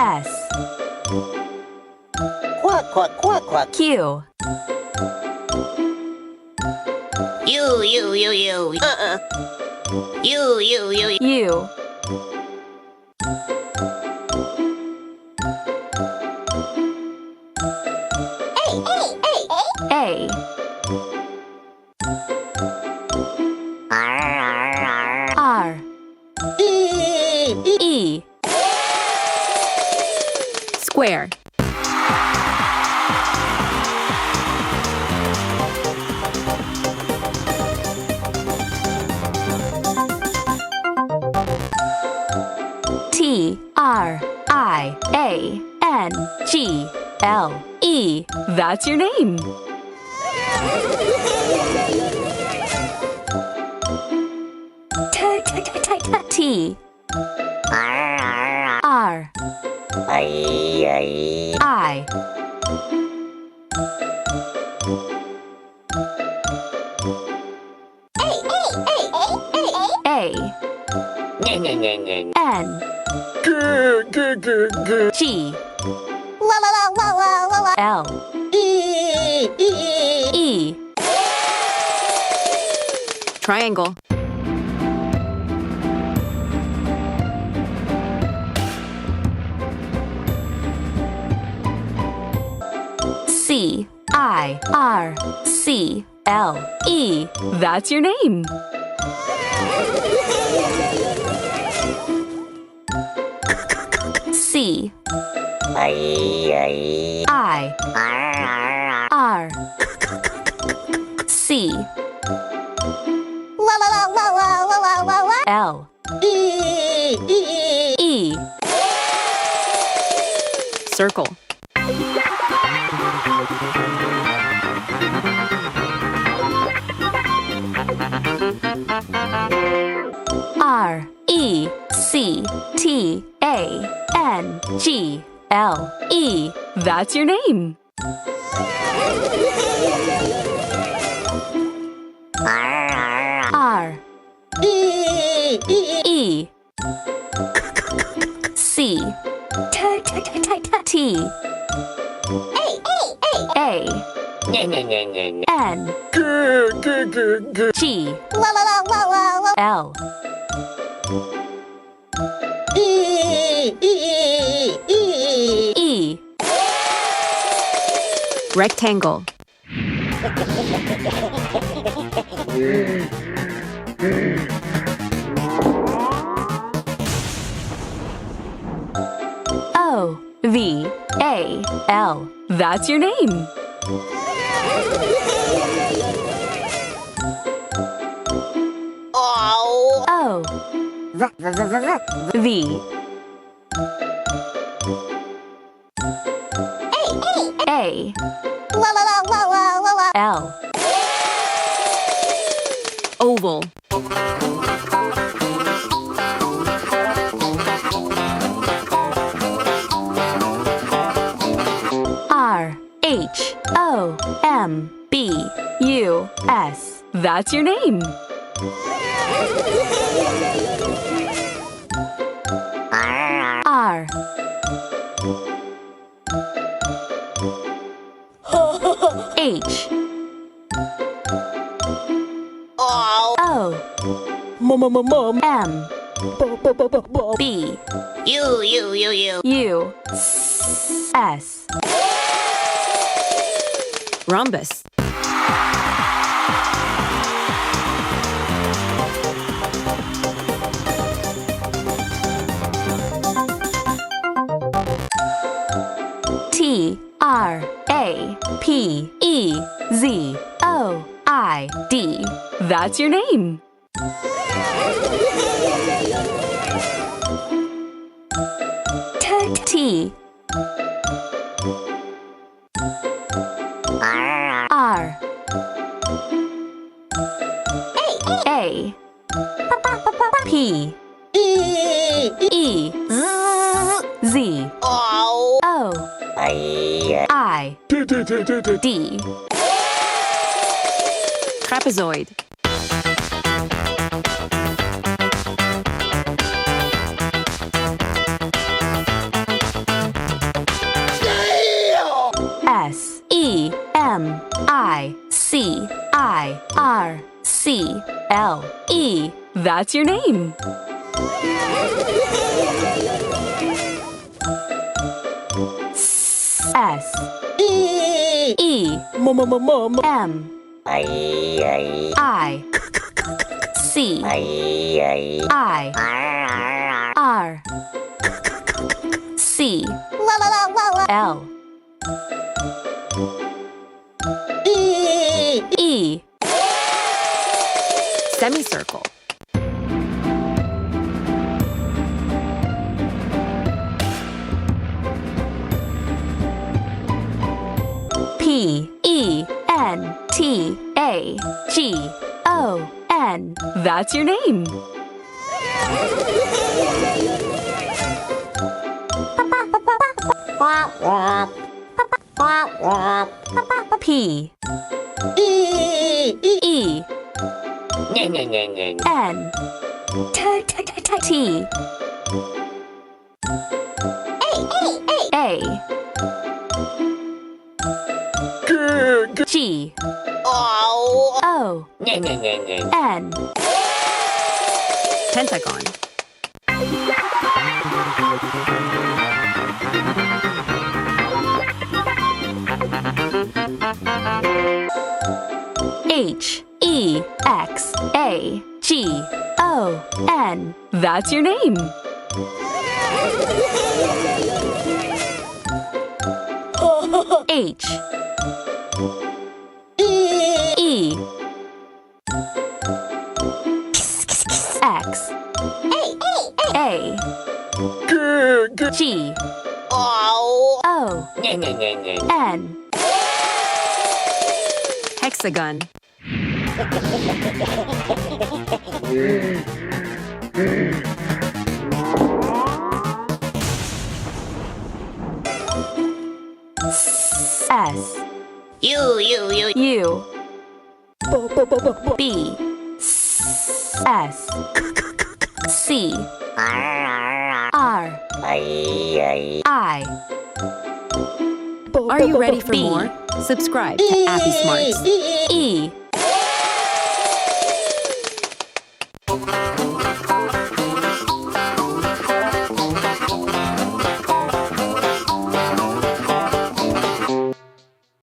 S. Quack, quack, quack, quack. Q. U. U. U. A. R. E. Square. T. R. I. A. N. G. L. E. That's your name. T. R. I. A. N. G. L. E. Triangle. C. I. R. C. L. E. That's your name. C. I. R. C. L. E. Circle. R. E. C. T. A. N. G. L. E. That's your name. R. E. C. T. A. N. G. L. E. Rectangle. O. V. A. L. That's your name. O. V. A. L. Oval. R. H. O. M. B. U. S. That's your name. R. H. O. M. B. U. S. Rhombus. T. R. A. P. E. Z. O. I. D. That's your name. T. R. A. P. E. Z. P Oh. O Ay. I D. Trapezoid. S E M I C I R C L E. That's your name. S E. E M Ay. I C Ay. I Ay. R C La la la la la. L E. E. Semicircle. P E N T A G O N. That's your name. Quack quack. Quack quack. P E. E Nye nye nye nye. N T A G Oh. O Nye nye nye nye. N. Pentagon. H E X A G O N. That's your name. H E X A G Oh. O Nye nye nye nye. N. Hexagon. S U. U B S C Ay. R Ay. I. Are you ready for B. more? Subscribe to Appysmarts. E